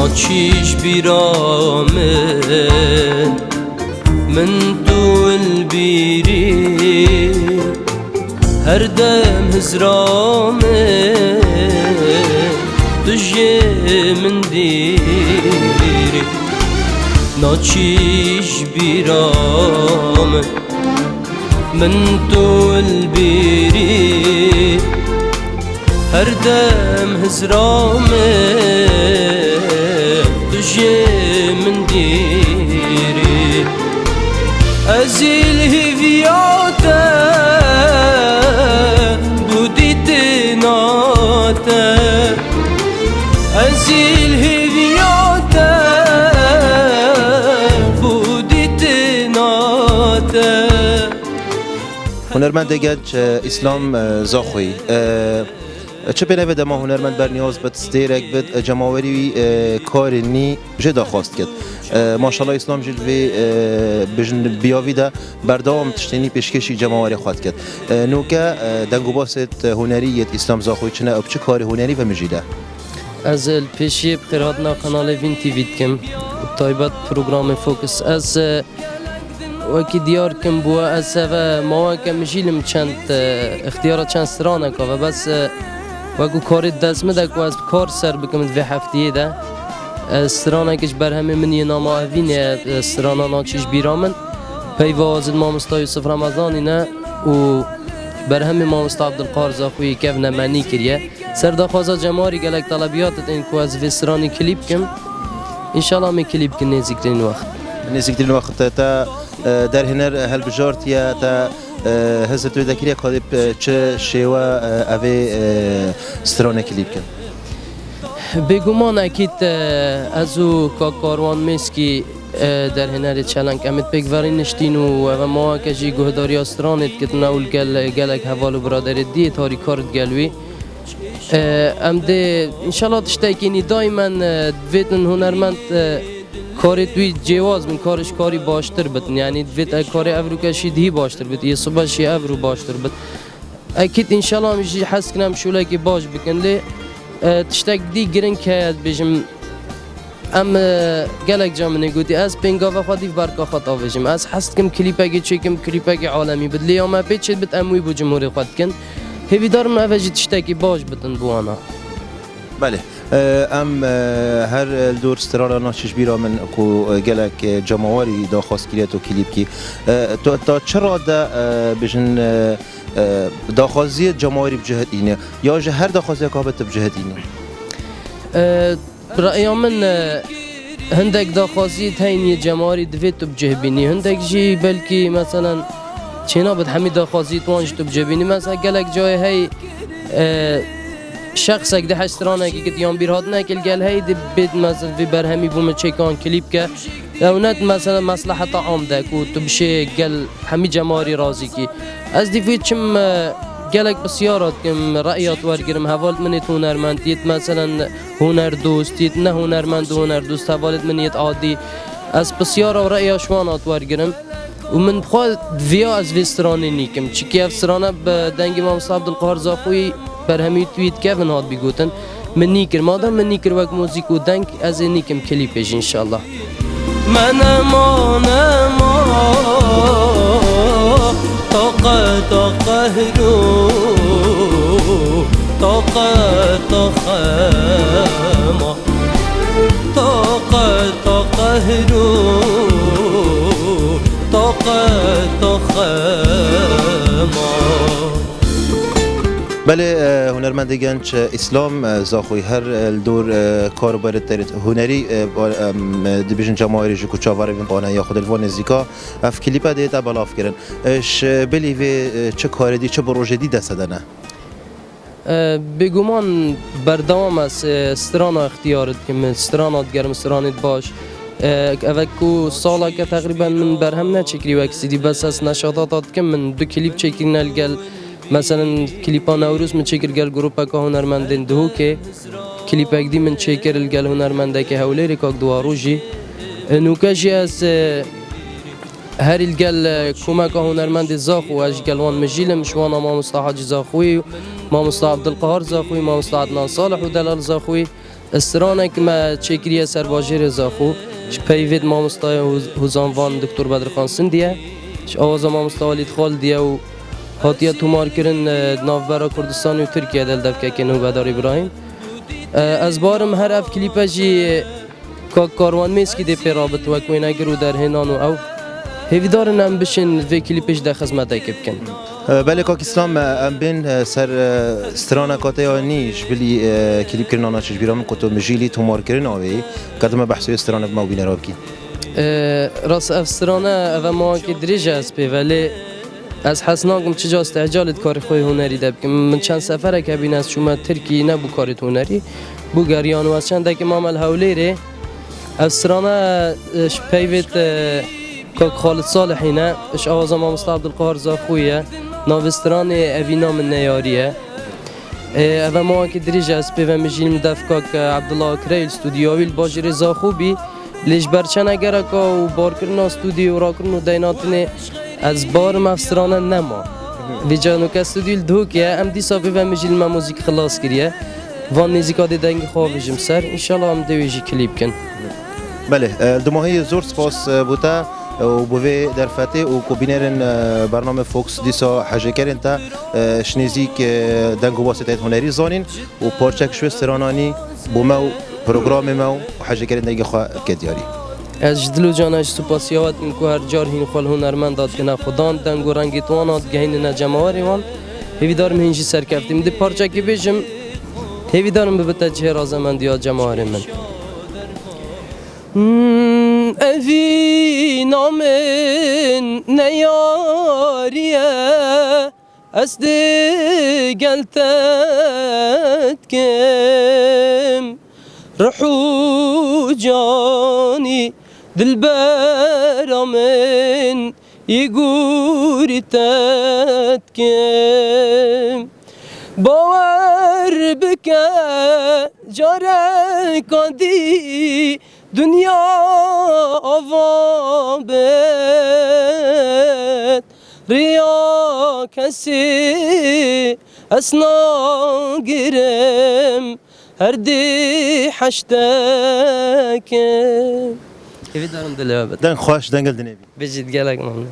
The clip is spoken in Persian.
ناچیش بیرامه من تو البیری هر دم هزرامه دجی من دیری ناچیش بیرامه من تو البیری هر دم هزرامه دجی من دیری ازیل هیویاته بودیت ناته ازیل هیویاته بودیت ناته. هنرمند گنج اسلام زاخوی چه بنوی دما هنرمند بر نیاز بد استیرک بد جماوری کار نی جدا خواست کرد ماشاءالله اسلام جل و بجن بیاوی ده بردام تشتینی پیشکشی جماوری خواست کرد نوکه دنگو باست هنریت اسلام زاخوی چنه اب چه کار هنری و مجیده از پیشی بخیراتنا قنال وین تیوی کم تایبت پروگرام فوکس از وکی دیار کم بوا از و ما کم جیلم چند اختیارات چند سرانه که و بس وکو کاری دست مده که از کار سر بکمد و هفتیه ده سرانه کش بر همه من یه نام آوینه سرانه ناچیش بیرامن پیوازد مامستا یوسف رمضانی نه و بر همه مامستا عبدالقار زاخوی که نمانی کریه سر داخوازا جماری گلک طلبیاتت این که از و سرانی کلیپ کم انشالله می کلیپ کن نزیکترین وقت نزیکترین وقت تا در هنر هل بجارتیا تا هزت توی دکریه کادی چه شیوه اوی سترانه کلیپ کن بگمان اکید ازو کاروان میسکی در هنر چلنگ امید بگوارین نشتین و ما کجی گهداری استرانت که ناول گلک حوالو برادر دی تاری کارت گلوی ام ده انشالله تشتاکینی دائما دویتن هنرمند کاری توی جواز من کارش کاری باشتر بتن یعنی دویت کاری افرو کشید هی باشتر بت یه صبح شی افرو باشتر بت اکید انشالله میشه حس کنم شوله که باش بکن لی تشتاک دی گرن که بجم ام گلک جامنه گویی از پنگا و خودی برکا خطا بجم از حس کم کلیپی چکم کلیپی عالمی بد لی اما پیچید بت اموی بو جمهوری خود کن هی دارم اوجی تشتاکی باش بتن بوانا بله ام هر دور ستران ناشش بیرا من کو گلک جماوری داخواست کریت و کلیپ کی تا چرا دا بجن داخوازی جماوری بجهت اینه یا هر داخوازی کابت بجهت اینه برای من هندک داخوازی تینی جماوری دویت بجه بینی هندک جی بلکی مثلا چینا بد همین داخوازی توانش تو بجه بینی مثلا گلک جای هی شخص اگه هشترانه که دیام بیرهاد نکل گل هی بد مثلا وی برهمی بوم چکان کلیپ که اونت مثلا مصلحت عام ده کو تو بشه گل همی جماری رازی کی از دیفیت چم گلک بسیارات کم رأیات ورگرم حوالت منیت هنرمندیت مثلا هنر دوستیت نه هنرمند هنر دوست حوالت منیت عادی از بسیارا و رأیاشوانات ورگرم و من بخواد ویا از وسترانی نیکم چکی افسرانه به دنگ امام عبدالقهار زاخوی بر همی توییت که هاد بیگوتن من نیکر مادام من نیکر وقت موزیک و دنگ از نیکم کلیپش انشالله من اما طاقت قهرو طاقت خما طاقت قهرو طاقت خما. بله هنرمند گنج اسلام زاخوی هر دور کاربر تریت هنری دیویژن جماهیری جو کوچاوار بین قانه یا خود الوان زیکا اف کلیپ دیتا بالاف کردن اش بلی و چه کار دی چه پروژه دی دست دادنه بگمان بردام از استرانا اختیارت که من استرانات گرم استرانت باش اول کو سالا که تقریبا من برهم نچکری وکسیدی بس از نشاطات که من دو کلیپ چکرین الگل مثلا کلیپا نوروز من چکر گل گروپا که هنرمندین دهو که کلیپ اگدی من چکر الگل هنرمنده که حوله ریکاک دواروجی نوکشی از هر الگل کمک هنرمند زاخو از گلوان مجیلم شوانا ما مصطفی حاجی زاخوی ما مصطفی عبدالقهار زاخوی ما مصطفی عدنان صالح و دلال زاخوی استرانك ما تشكريا سر واجر زاخو پیوید ما مستای هزانوان دکتر بدرخان سندیه آواز ما مستوالید خال دیه و هاتیه تومار کرن نافبرا کردستان و ترکیه دل دفکه که نو بدار ابراهیم از بارم هر اف کلیپه جی کاروان میسکی دی پی رابط و کوینه گرو در هنانو او هیویدارن هم بشن وی کلیپش در خزمت که بکن بله کاک اسلام ام بین سر استرانا کاته نیش بلی کلیپ کرنا چش بیرام کتو مجیلی تومار کرن آوی قدم بحثی استرانا ما بین راب کی راس افسرانه و ما که دریجه است پی ولی از حسناگم چجا استعجالت کار خوی هنری دب که من چند سفره که بین از شما ترکی نه بو کارت هنری بو گریان و از چند که مامل حولیره افسرانه پیوت کاک خالد صالحینه اش آواز ما مصطفی عبدالقاهر زاخویه ناوستران اوینا من نیاریه و ما که دریجه است پی و مجیم دف کاک عبدالله کریل استودیویل باجر زاخوبی لیش برچن اگر که و بار کرنا استودیو را کرنو دیناتنه از بار مفسرانه نما وی جانو که استودیو دو که ام دی صافی و مجیل ما موزیک خلاص کریه وان نزیکات دنگ خوابجم سر انشالله هم دویجی کلیپ کن بله دماهی زور سپاس بوده و بوی در فتح و کوبینرن برنامه فوکس دیسا حاجه کردن تا شنیزی که دنگو واسطه هنری زانین و پارچک شو استرانانی بومو پروگرام ما و حاجه کردن دیگه خواه کدیاری از جدلو جانش سپاسیات این که هر جار هین خال هنرمند داد که خدان دنگو رنگی توانات گهین نجمواری وان هیویدارم هینجی سرکفتیم دی پارچکی بیجم هیویدارم ببتا چه رازمندی ها جماواری من اوی نامن نیاریه از دی گلتت کم رحو جانی دل برامن یگوری تت کم باور بکه جاره کندی دنیا آوا بد ریا کسی اسنا گرم هر دی حشتکم ایوی دارم دل بد دن خوش دنگل دنیبی بجید گلک ممنون